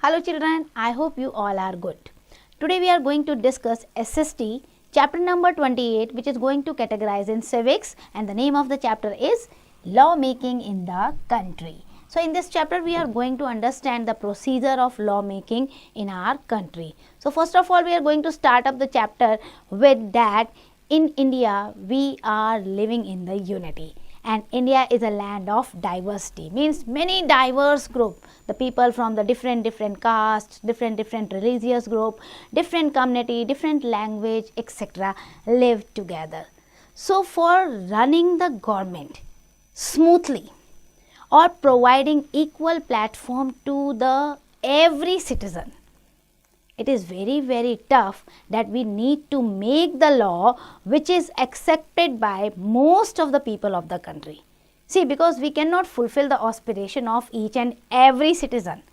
Hello children, I hope you all are good. Today we are going to discuss SST chapter number 28, which is going to categorize in civics, and the name of the chapter is law making in the country. So in this chapter we are going to understand the procedure of law making in our country. So first of all we are going to start up the chapter with that in India we are living in the unity. And India is a land of diversity, means many diverse group, the people from the different castes, different religious group, different community, different language, etc. live together. So for running the government smoothly or providing equal platform to the every citizen, it is very tough that we need to make the law which is accepted by most of the people of the country. See, because we cannot fulfill the aspiration of each and every citizen.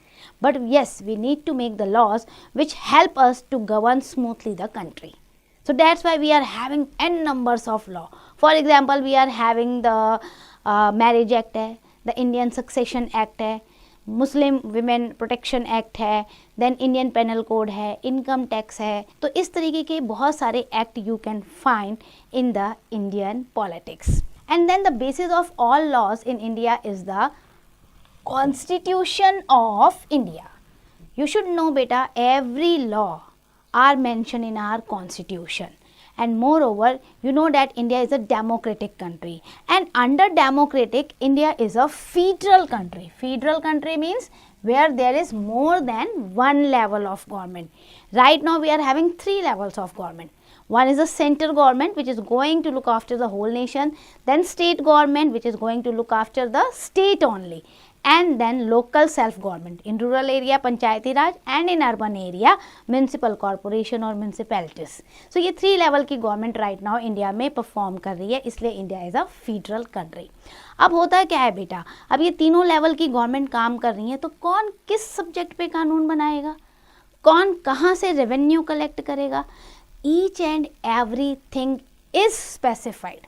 But yes, we need to make the laws which help us to govern smoothly the country. So that's why we are having n numbers of law. For example, we are having the Marriage Act, the Indian Succession Act, Muslim women protection act है, then Indian penal code है, income tax है. तो इस तरीके के बहुत सारे act you can find in the Indian politics. And then the basis of all laws in India is the constitution of India. You should know बेटा, every law are mention in our constitution. And moreover, you know that India is a democratic country, and under democratic India is a federal country. Federal country means where there is more than one level of government. Right now we are having 3 levels of government. One is the central government, which is going to look after the whole nation, then state government, which is going to look after the state only, and then local self government. In rural area panchayati raj, and in urban area municipal corporation और municipalities. So ये 3 level की government right now India में perform कर रही है, इसलिए India is a federal country. अब होता क्या है बेटा, अब ये तीनों level की government काम कर रही है, तो कौन किस subject पे कानून बनाएगा, कौन कहाँ से revenue collect करेगा, each and everything is specified,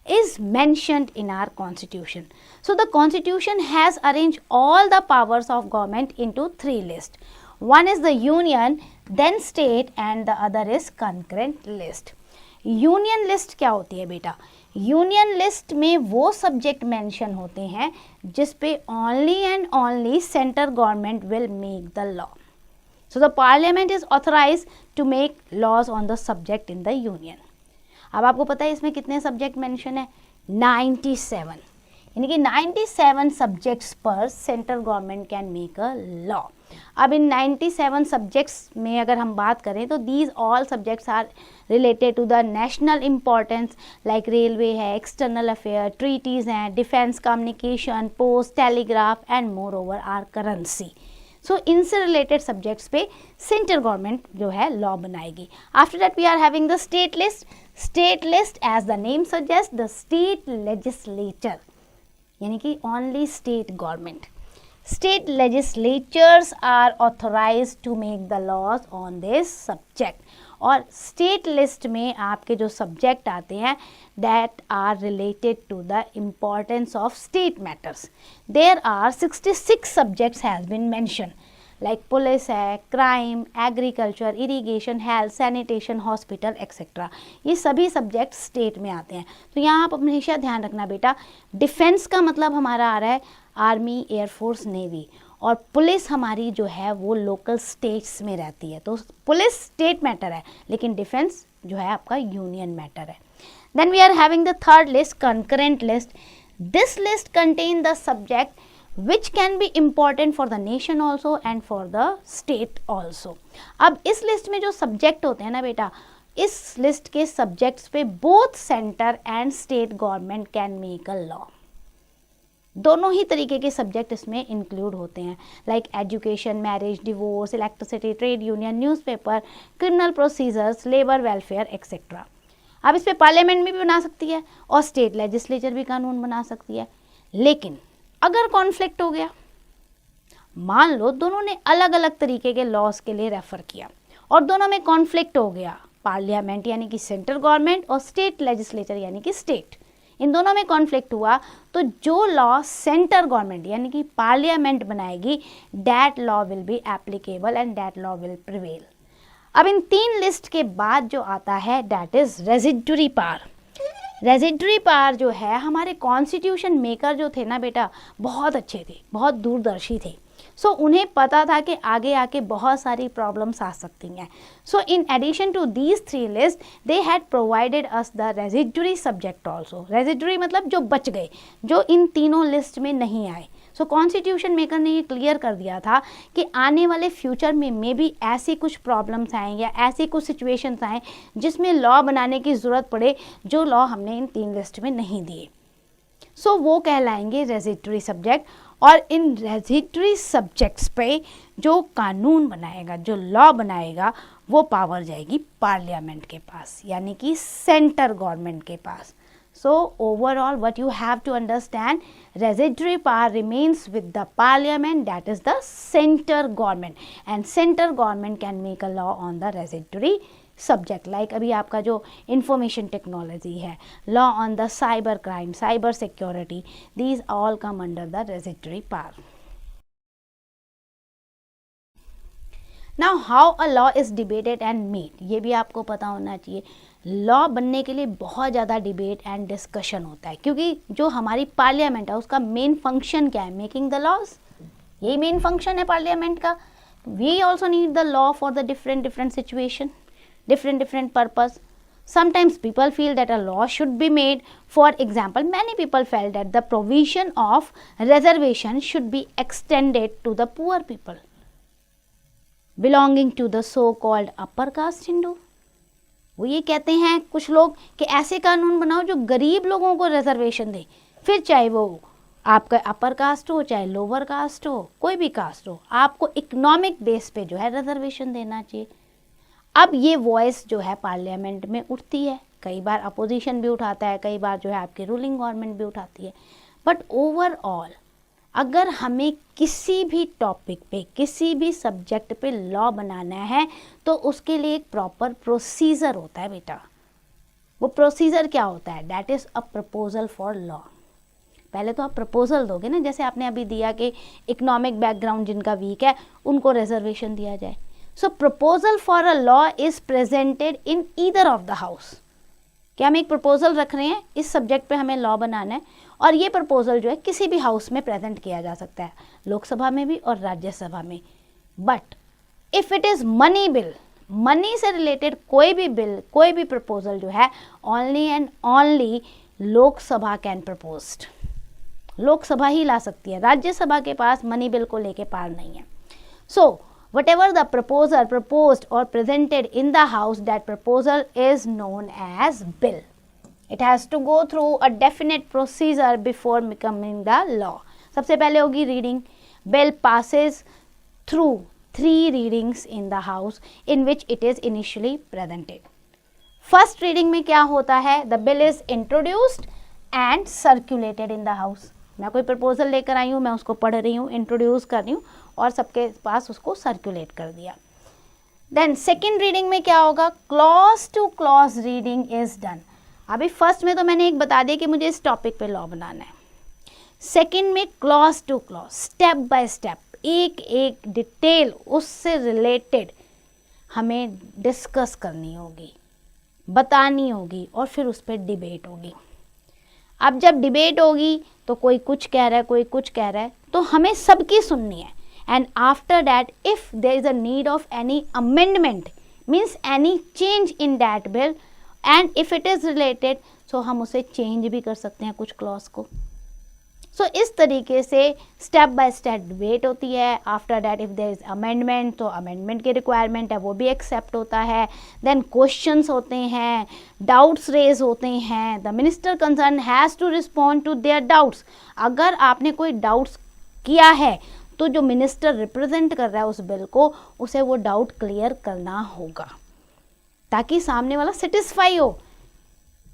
is mentioned in our constitution. So the constitution has arranged all the powers of government into 3 lists. One is the union, then state, and the other is concurrent list. Union list क्या होती है बेटा, union list में वो subject mention होते हैं जिस पे only and only central government will make the law. So the parliament is authorized to make laws on the subject in the union. अब आपको पता है इसमें कितने सब्जेक्ट मेंशन है, 97. यानी कि 97 सब्जेक्ट्स पर central government can make a law. अब इन 97 सब्जेक्ट्स में अगर हम बात करें तो these all subjects are related to the national importance, like railway है, एक्सटर्नल अफेयर, ट्रीटीज़ हैं, defence, communication, post, telegraph, and moreover are currency. So इनसे रिलेटेड सब्जेक्ट्स पे सेंट्रल गवर्नमेंट जो है लॉ बनाएगी. After that we are having the state list. State list as the name suggest the state legislature, यानी कि only state government. State legislatures are authorise to make the laws on this subject. और state list में आपके जो subject आते हैं that are related to the importance of state matters. There are 66 subjects has been mention, like police है, crime, agriculture, irrigation, health, sanitation, hospital, etcetera. ये सभी subject state में आते हैं. तो यहाँ आप हमेशा ध्यान रखना बेटा, डिफेंस का मतलब हमारा आ रहा है आर्मी, एयरफोर्स, नेवी, और पुलिस हमारी जो है वो लोकल स्टेट्स में रहती है. तो पुलिस स्टेट मैटर है, लेकिन डिफेंस जो है आपका यूनियन मैटर है. Then we are having the third list, concurrent list. This list contain the subject which can be important for the nation also and for the state also. अब इस list में जो subject होते हैं ना बेटा, इस लिस्ट के सब्जेक्ट्स पे both centre and state government can make a law. दोनों ही तरीके के सब्जेक्ट इसमें इंक्लूड होते हैं, like education, marriage, divorce, electricity, trade union, newspaper, criminal procedures, labour welfare, etcetera. अब इस पे पार्लियामेंट भी बना सकती है और स्टेट लेजिस्लेचर भी कानून बना सकती है. लेकिन अगर कॉन्फ्लिक्ट हो गया, मान लो दोनों ने अलग अलग तरीके के लॉज के लिए रेफर किया और दोनों में कॉन्फ्लिक्ट हो गया, पार्लियामेंट यानी कि सेंट्रल गवर्नमेंट और स्टेट लेजिस्लेचर यानी कि स्टेट, इन दोनों में कॉन्फ्लिक्ट हुआ तो जो लॉ सेंटर गवर्नमेंट यानी कि पार्लियामेंट बनाएगी, that law will be applicable and that law will prevail. अब इन 3 लिस्ट के बाद जो आता है दैट इज रेजिडुरी पावर। रेजिडुरी पावर जो है, हमारे कॉन्स्टिट्यूशन मेकर जो थे ना बेटा, बहुत अच्छे थे, बहुत दूरदर्शी थे। सो उन्हें पता था कि आगे आके बहुत सारी प्रॉब्लम्स आ सकती हैं। So in addition to these 3 list they had provided us the residuary subject also. Residuary मतलब जो बच गए, जो इन तीनों लिस्ट में नहीं आए। सो कॉन्स्टिट्यूशन मेकर ने ये क्लियर कर दिया था कि आने वाले फ्यूचर में मे बी ऐसी कुछ प्रॉब्लम्स आएँ या ऐसी कुछ सिचुएशंस आएँ जिसमें लॉ बनाने की ज़रूरत पड़े, जो लॉ हमने इन 3 लिस्ट में नहीं दिए। सो वो कहलाएंगे रेजिडुरी सब्जेक्ट। और इन रेजिडुरी सब्जेक्ट्स पे जो कानून बनाएगा, जो लॉ बनाएगा, वो पावर जाएगी पार्लियामेंट के पास, यानी कि सेंटर गवर्नमेंट के पास। So overall what you have to understand, residuary power remains with the parliament, that is the center government, and center government can make a law on the residuary subject. Like अभी आपका जो information technology है, law on the cyber crime, cyber security, these all come under the residuary power. Now how a law is debated and made, ये भी आपको पता होना चाहिए। लॉ बनने के लिए बहुत ज़्यादा डिबेट एंड डिस्कशन होता है, क्योंकि जो हमारी पार्लियामेंट है उसका मेन फंक्शन क्या है, मेकिंग द लॉज। यही मेन फंक्शन है पार्लियामेंट का। We also need the law for the different situation, different purpose. Sometimes people feel that a law should be made. For example, many people felt that the provision of reservation should be extended to the poor people belonging to the so-called upper caste Hindu. वो ये कहते हैं कुछ लोग कि ऐसे कानून बनाओ जो गरीब लोगों को रिजर्वेशन दे, फिर चाहे वो आपका अपर कास्ट हो चाहे लोअर कास्ट हो, कोई भी कास्ट हो, आपको इकोनॉमिक बेस पे जो है रिजर्वेशन देना चाहिए। अब ये वॉइस जो है पार्लियामेंट में उठती है, कई बार अपोजिशन भी उठाता है, कई बार जो है आपकी रूलिंग गवर्नमेंट भी उठाती है। बट ओवरऑल अगर हमें किसी भी टॉपिक पे, किसी भी सब्जेक्ट पे लॉ बनाना है तो उसके लिए एक प्रॉपर प्रोसीजर होता है बेटा। वो प्रोसीजर क्या होता है, that is a proposal for law. पहले तो आप प्रपोजल दोगे ना, जैसे आपने अभी दिया कि इकोनॉमिक बैकग्राउंड जिनका वीक है उनको रिजर्वेशन दिया जाए। So proposal for a law is presented in either of the house. कि हम एक प्रपोजल रख रहे हैं, इस सब्जेक्ट पे हमें लॉ बनाना है, और ये प्रपोजल जो है किसी भी हाउस में प्रेजेंट किया जा सकता है, लोकसभा में भी और राज्यसभा में। But if it is money bill, money से रिलेटेड कोई भी बिल, कोई भी प्रपोजल जो है, only and only Lok Sabha can proposed. Lok Sabha ही ला सकती है, राज्यसभा के पास मनी बिल को लेके पार नहीं है। सो whatever the proposer proposed or presented in the house, that proposal is known as bill. It has to go through a definite procedure before becoming the law. सबसे पहले होगी reading. Bill passes through 3 readings in the house in which it is initially presented. First reading में क्या होता है, the bill is introduced and circulated in the house. मैं कोई proposal लेकर आई हूँ, मैं उसको पढ़ रही हूँ, इंट्रोड्यूस कर रही हूँ और सबके पास उसको सर्कुलेट कर दिया। देन सेकेंड रीडिंग में क्या होगा, clause two clause reading is done. अभी फर्स्ट में तो मैंने एक बता दिया कि मुझे इस टॉपिक पे लॉ बनाना है। सेकेंड में clause two clause, step by step, एक एक डिटेल उससे रिलेटेड हमें डिस्कस करनी होगी, बतानी होगी, और फिर उस पर डिबेट होगी। अब जब डिबेट होगी तो कोई कुछ कह रहा है, कोई कुछ कह रहा है, तो हमें सबकी सुननी है। And after that if there is a need of any amendment, means any change in that bill, and if it is related, so हम उसे चेंज भी कर सकते हैं कुछ क्लॉज को। सो इस तरीके से स्टेप बाय स्टेप डिबेट होती है। After that if there is amendment, तो अमेंडमेंट की रिक्वायरमेंट है वो भी एक्सेप्ट होता है। देन क्वेश्चंस होते हैं, डाउट्स रेज होते हैं, the minister concern has to respond to their doubts. अगर आपने कोई डाउट्स किया है तो जो मिनिस्टर रिप्रेजेंट कर रहा है उस बिल को, उसे वो डाउट क्लियर करना होगा ताकि सामने वाला सेटिस्फाई हो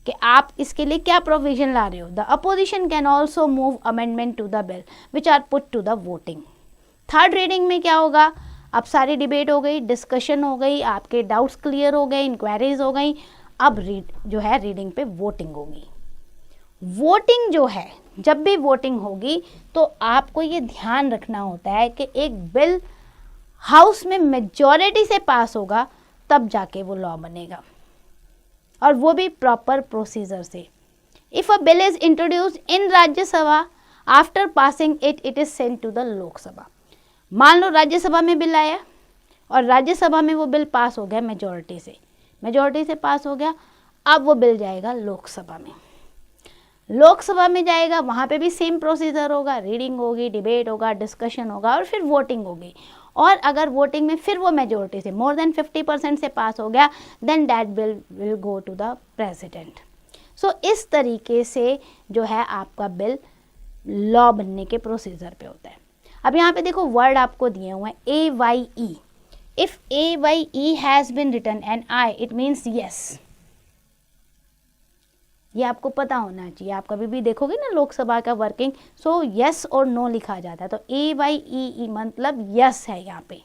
कि आप इसके लिए क्या प्रोविजन ला रहे हो। The opposition can also move amendment to the bill which are put to the voting. Third reading में क्या होगा, अब सारी डिबेट हो गई, डिस्कशन हो गई, आपके डाउट्स क्लियर हो गए, इंक्वायरीज हो गई, अब जो है रीडिंग पे वोटिंग होगी। वोटिंग जो है, जब भी वोटिंग होगी तो आपको ये ध्यान रखना होता है कि एक बिल हाउस में मेजॉरिटी से पास होगा तब जाके वो लॉ बनेगा, और वो भी प्रॉपर प्रोसीजर से. If a bill is introduced in Rajya Sabha after passing it, it is sent to the Lok Sabha. मान लो राज्यसभा में बिल आया और राज्यसभा में वो बिल पास हो गया मेजॉरिटी से पास हो गया. अब वो बिल जाएगा लोकसभा में. लोकसभा में जाएगा, वहाँ पे भी सेम प्रोसीजर होगा, रीडिंग होगी, डिबेट होगा, डिस्कशन होगा और फिर वोटिंग होगी. और अगर वोटिंग में फिर वो मेजॉरिटी से मोर देन 50% से पास हो गया, then that bill will go to the president. सो इस तरीके से जो है आपका बिल लॉ बनने के प्रोसीजर पे होता है. अब यहाँ पे देखो वर्ड आपको दिए हुए हैं AYE. If AYE has been written and I, it means yes. ये आपको पता होना चाहिए. आप कभी भी देखोगे ना लोकसभा का वर्किंग, सो यस और नो लिखा जाता है, तो AYE मतलब यस है यहाँ पे.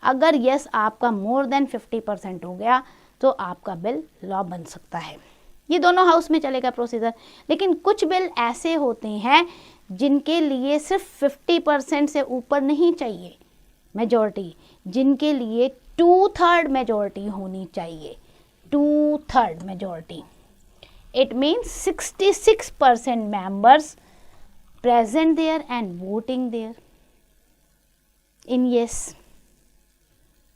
अगर यस आपका मोर देन 50% हो गया तो आपका बिल लॉ बन सकता है. ये दोनों हाउस में चलेगा प्रोसीजर. लेकिन कुछ बिल ऐसे होते हैं जिनके लिए सिर्फ 50% से ऊपर नहीं चाहिए मेजॉरिटी, जिनके लिए 2/3 मेजॉरिटी होनी चाहिए. 2/3 majority, it means 66% members present there and voting there in yes.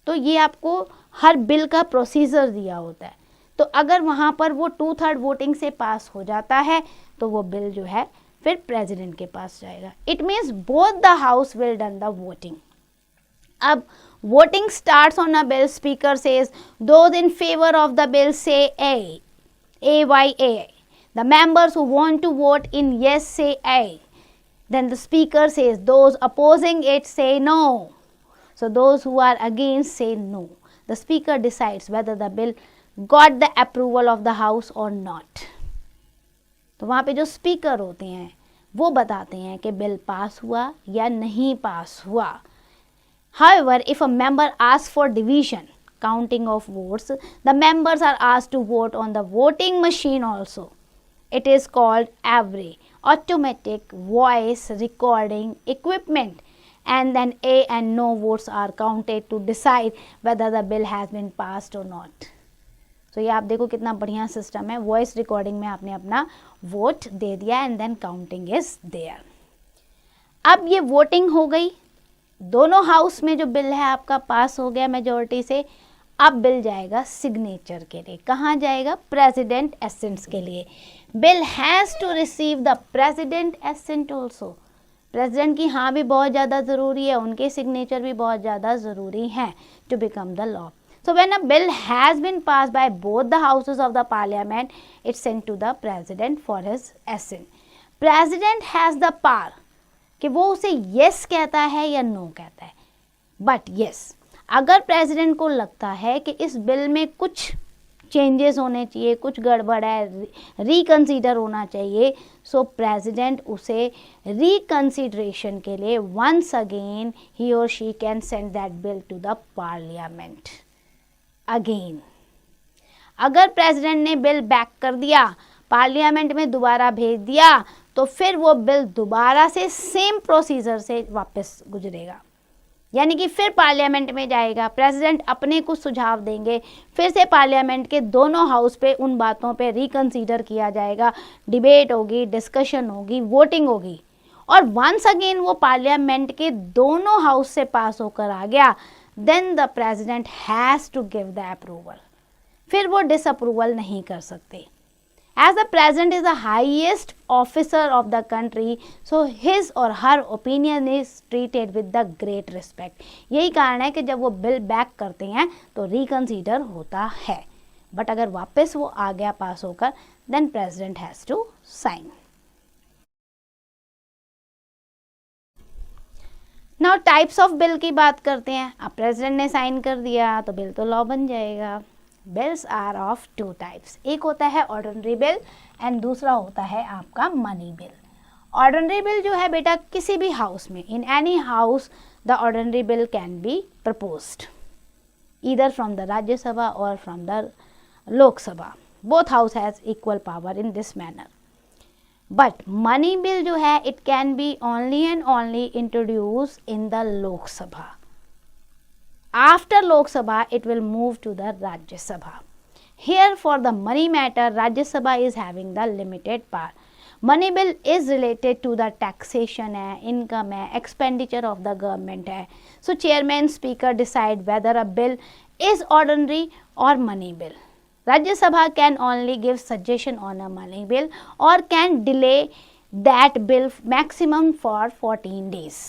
तो ये आपको हर बिल का प्रोसीजर दिया होता है. तो अगर वहाँ पर वो 2/3 वोटिंग से पास हो जाता है तो वो बिल जो है फिर प्रेसिडेंट के पास जाएगा. It means both the house will done the voting. अब voting starts on a bill, speaker says those in favour of the bill say AYA. The members who want to vote in yes say A. Then the speaker says those opposing it say no. So those who are against say no. The speaker decides whether the bill got the approval of the house or not. तो वहाँ पे जो speaker होते हैं वो बताते हैं कि बिल पास हुआ या नहीं पास हुआ. However, if a member asks for division, counting of votes, the members are asked to vote on the voting machine also. It is called AVRE, automatic voice recording equipment, and then A and no votes are counted to decide whether the bill has been passed or not. So ये आप देखो कितना बढ़िया system है. Voice recording में आपने अपना vote दे दिया and then counting is there. अब ये वोटिंग हो गई, दोनों हाउस में जो बिल है आपका पास हो गया मेजॉरिटी से. अब बिल जाएगा सिग्नेचर के लिए. कहाँ जाएगा? प्रेसिडेंट एसेंट्स के लिए. Bill has to receive the president assent also. President की हाँ भी बहुत ज़्यादा ज़रूरी है, उनके सिग्नेचर भी बहुत ज़्यादा ज़रूरी हैं to become the law. So when a bill has been passed by both the houses of the parliament, it's sent to the president for his assent. President has the power कि वो उसे yes कहता है या no कहता है. But yes, अगर president को लगता है कि इस बिल में कुछ चेंजेस होने चाहिए, कुछ गड़बड़ है, रिकंसीडर होना चाहिए, सो प्रेसिडेंट उसे रिकंसीडरेशन के लिए वंस अगेन ही और she can send that bill to the parliament again. अगर प्रेसिडेंट ने बिल बैक कर दिया, पार्लियामेंट में दोबारा भेज दिया, तो फिर वो बिल दोबारा से सेम प्रोसीजर से वापस गुजरेगा. यानी कि फिर पार्लियामेंट में जाएगा, प्रेसिडेंट अपने कुछ सुझाव देंगे, फिर से पार्लियामेंट के दोनों हाउस पे उन बातों पे रिकंसीडर किया जाएगा, डिबेट होगी, डिस्कशन होगी, वोटिंग होगी, और वंस अगेन वो पार्लियामेंट के दोनों हाउस से पास होकर आ गया, then the president has to give the approval. फिर वो डिसअप्रूवल नहीं कर सकते. As the president is the highest officer of the country, so his or her opinion is treated with the great respect. यही कारण है कि जब वो बिल बैक करते हैं तो रिकंसीडर होता है. बट अगर वापस वो आ गया पास होकर, then president has to sign. Now types of bill की बात करते हैं. अब प्रेसिडेंट ने साइन कर दिया तो बिल तो लॉ बन जाएगा. Bills are of two types. एक होता है ऑर्डिनरी बिल एंड दूसरा होता है आपका मनी बिल. ऑर्डिनरी बिल जो है बेटा किसी भी हाउस में, in any house the ordinary bill can be proposed either from the Rajya Sabha और from the Lok Sabha. Both house has equal power in this manner. But money bill जो है it can be only and only introduce in the Lok Sabha. After Lok Sabha it will move to the Rajya Sabha. Here for the money matter, Rajya Sabha is having the limited power. Money bill is related to the taxation है, income है, expenditure of the government है. So chairman speaker decide whether a bill is ordinary or money bill. Rajya Sabha can only give suggestion on a money bill or can delay that bill maximum for 14 days.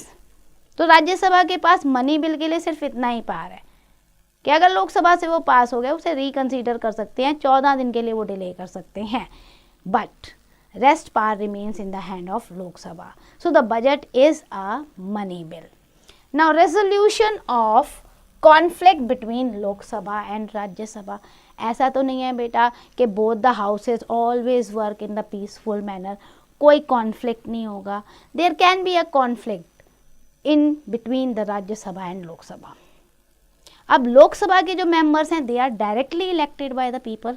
तो राज्यसभा के पास money bill के लिए सिर्फ इतना ही power है कि अगर लोकसभा से वो पास हो गया उसे रिकंसीडर कर सकते हैं, 14 दिन के लिए वो डिले कर सकते हैं, but rest power remains in the hand of Lok Sabha. So the budget is a money bill. Now resolution of conflict between Lok Sabha and Rajya Sabha. ऐसा तो नहीं है बेटा कि both the houses always work in the peaceful manner, कोई कॉन्फ्लिक्ट नहीं होगा. There can be a conflict in between the Rajya Sabha and Lok Sabha. अब लोकसभा के जो मेंबर्स हैं they are directly elected by the people,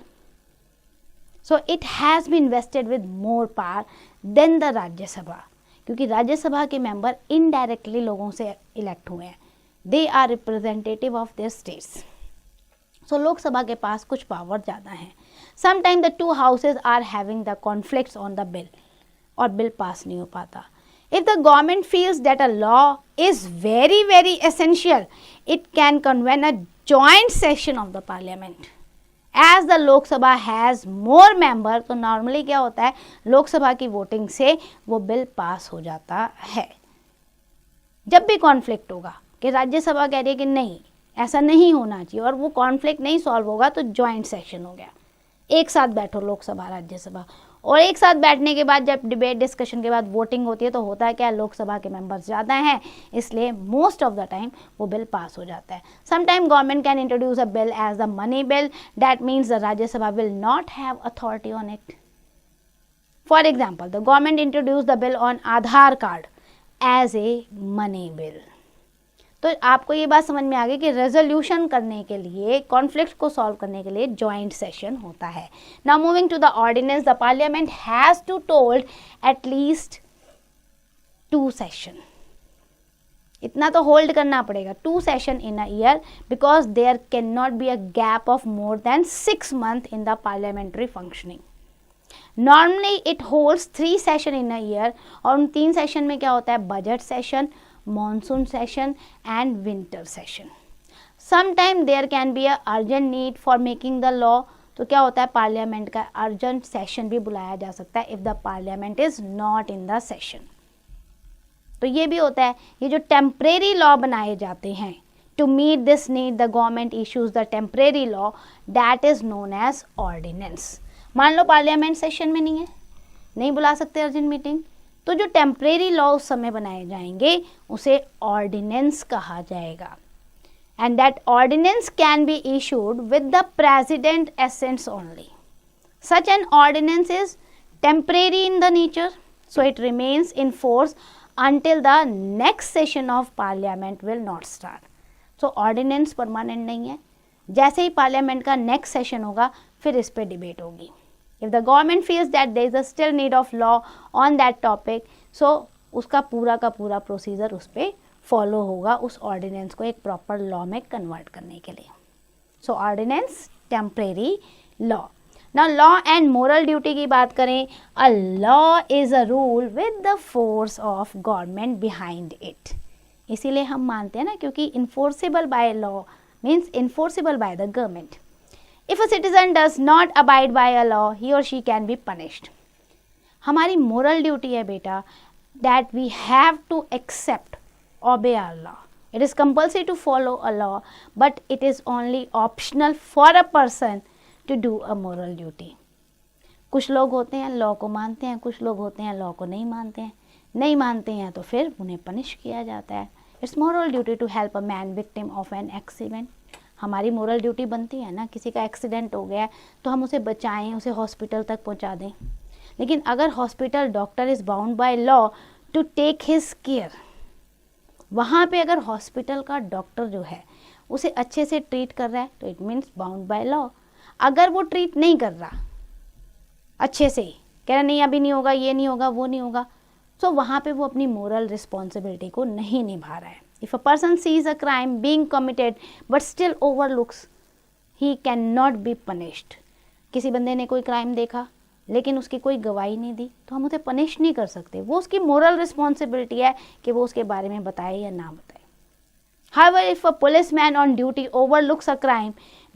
so it has been invested with more power than the Rajya Sabha, क्योंकि राज्यसभा के member indirectly लोगों से इलेक्ट हुए हैं. They are representative of their states. So Lok Sabha के पास कुछ पावर ज़्यादा है. Sometime the two houses are having the conflicts on the bill और बिल पास नहीं हो पाता. If the government feels that a law is very very essential, it can convene a joint session of the parliament. As the Lok Sabha has more member, तो normally क्या होता है, लोकसभा की voting से वो बिल पास हो जाता है. जब भी कॉन्फ्लिक्ट होगा कि राज्यसभा कह रही है कि नहीं ऐसा नहीं होना चाहिए और वो कॉन्फ्लिक्ट नहीं सॉल्व होगा तो जॉइंट सेशन हो गया. एक साथ बैठो लोकसभा राज्यसभा, और एक साथ बैठने के बाद जब डिबेट डिस्कशन के बाद वोटिंग होती है तो होता है क्या, लोकसभा के मेंबर्स ज़्यादा हैं, इसलिए मोस्ट ऑफ द टाइम वो बिल पास हो जाता है. Sometime government can introduce a bill as the money bill, that means the Rajya Sabha will not have authority on it. For example the government introduce the bill on Aadhaar card as a money bill. तो आपको ये बात समझ में आ गई कि resolution करने के लिए, कॉन्फ्लिक्ट को सॉल्व करने के लिए जॉइंट सेशन होता है. Now moving to the ordinance, the parliament has to told at least 2 session. इतना तो होल्ड करना पड़ेगा, 2 session in a year, because there can not be a gap of more than 6 months in the parliamentary functioning. Normally it holds 3 session in a year, और उन 3 session में क्या होता है, budget session, monsoon session and winter session. Sometime there can be a urgent need for making the law. तो क्या होता है, पार्लियामेंट का अर्जेंट सेशन भी बुलाया जा सकता है if the parliament is not in the session. तो ये भी होता है, ये जो टेम्परेरी लॉ बनाए जाते हैं to meet this need the government issues the temporary law that is known as ordinance. मान लो पार्लियामेंट सेशन में नहीं है, नहीं बुला सकते अर्जेंट मीटिंग, तो जो टेम्परेरी लॉ उस समय बनाए जाएंगे उसे ऑर्डिनेंस कहा जाएगा. And that ordinance can be issued with the president assents only. Such an ordinance is temporary in the nature, so it remains in force until the next session of parliament will not start. So ordinance permanent नहीं है, जैसे ही parliament का next session होगा फिर इस पे debate होगी. If the government feels that there is a still need of law on that topic, so उसका पूरा का पूरा प्रोसीजर उस पर फॉलो होगा, उस ऑर्डिनेंस को एक प्रॉपर लॉ में कन्वर्ट करने के लिए. So ordinance, temporary law. Now law and moral duty की बात करें, a law is a rule with the force of government behind it. इसीलिए हम मानते हैं ना, क्योंकि enforceable by law means enforceable by the government. If a citizen does not abide by a law, he or she can be punished. हमारी moral duty है बेटा that we have to accept, obey our law. It is compulsory to follow a law, but it is only optional for a person to do a moral duty. कुछ लोग होते हैं law को मानते हैं, कुछ लोग होते हैं लॉ को नहीं मानते हैं. नहीं मानते हैं तो फिर उन्हें पनिश किया जाता है. It's moral duty to help a man victim of an accident. हमारी मोरल ड्यूटी बनती है ना, किसी का एक्सीडेंट हो गया तो हम उसे बचाएं, उसे हॉस्पिटल तक पहुंचा दें. लेकिन अगर hospital doctor is bound by law to take his care, वहाँ पे अगर हॉस्पिटल का डॉक्टर जो है उसे अच्छे से ट्रीट कर रहा है तो it means bound by law. अगर वो ट्रीट नहीं कर रहा अच्छे से कह रहा नहीं अभी नहीं होगा, ये नहीं होगा, वो नहीं होगा, सो वहाँ पे वो अपनी मोरल रिस्पॉन्सिबिलिटी को नहीं निभा रहा है. If a person sees a crime being committed but still overlooks, he can not be punished. किसी बंदे ने कोई क्राइम देखा लेकिन उसकी कोई गवाही नहीं दी तो हम उसे पनिश नहीं कर सकते. वो उसकी मोरल रिस्पॉन्सिबिलिटी है कि वो उसके बारे में बताए या ना बताए. However, if a policeman on duty overlooks a crime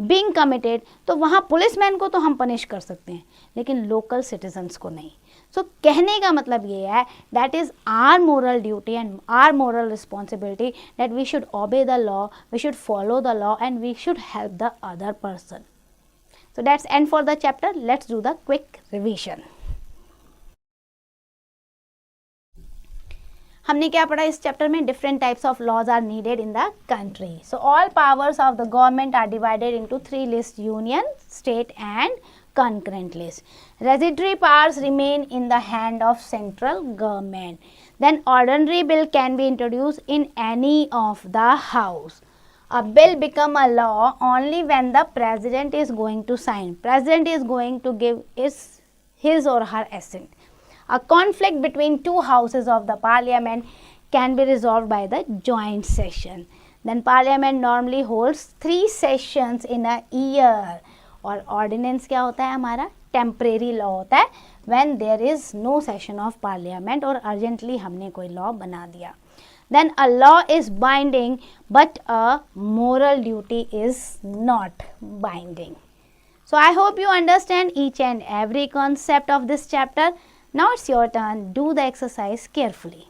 being committed, तो वहाँ पुलिसमैन को तो हम पनिश कर सकते हैं लेकिन लोकल सिटीजन्स को नहीं. सो कहने का मतलब ये है that is our moral duty and our moral responsibility that we should obey the law, we should follow the law and we should help the other person. So that's end for the chapter. Let's do the quick revision. हमने क्या पढ़ा इस chapter में? Different types of laws are needed in the country. So all powers of the government are divided into 3 list: union, state and concurrent list. Residuary powers remain in the hand of central government. Then ordinary bill can be introduced in any of the house. A bill become a law only when the president is going to sign. President is going to give his or her assent. A conflict between two houses of the parliament can be resolved by the joint session. Then parliament normally holds 3 sessions in a year. और ordinance क्या होता है हमारा? Temporary law होता है when there is no session of parliament और urgently हमने कोई लॉ बना दिया. Then a law is binding but a moral duty is not binding. So I hope you understand each and every concept of this chapter. Now it's your turn. Do the exercise carefully.